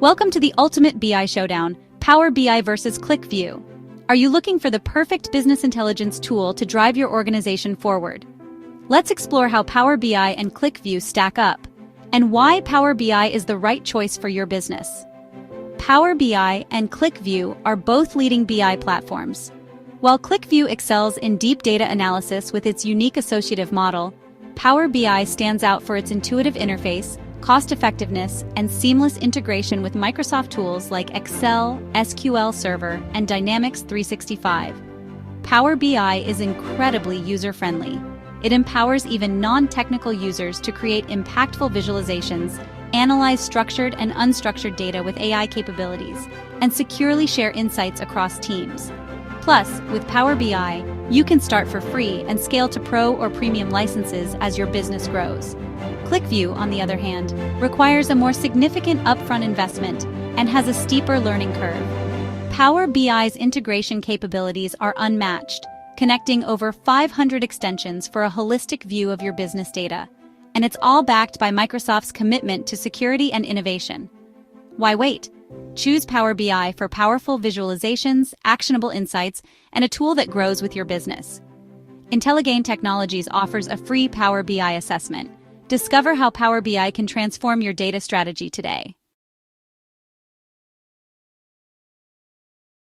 Welcome to the ultimate BI showdown, Power BI versus QlikView. Are you looking for the perfect business intelligence tool to drive your organization forward? Let's explore how Power BI and QlikView stack up, and why Power BI is the right choice for your business. Power BI and QlikView are both leading BI platforms. While QlikView excels in deep data analysis with its unique associative model, Power BI stands out for its intuitive interface, cost-effectiveness, and seamless integration with Microsoft tools like Excel, SQL Server, and Dynamics 365. Power BI is incredibly user-friendly. It empowers even non-technical users to create impactful visualizations, analyze structured and unstructured data with AI capabilities, and securely share insights across teams. Plus, with Power BI, you can start for free and scale to pro or premium licenses as your business grows. QlikView, on the other hand, requires a more significant upfront investment and has a steeper learning curve. Power BI's integration capabilities are unmatched, connecting over 500 extensions for a holistic view of your business data. And it's all backed by Microsoft's commitment to security and innovation. Why wait? Choose Power BI for powerful visualizations, actionable insights, and a tool that grows with your business. Intelligain Technologies offers a free Power BI assessment. Discover how Power BI can transform your data strategy today.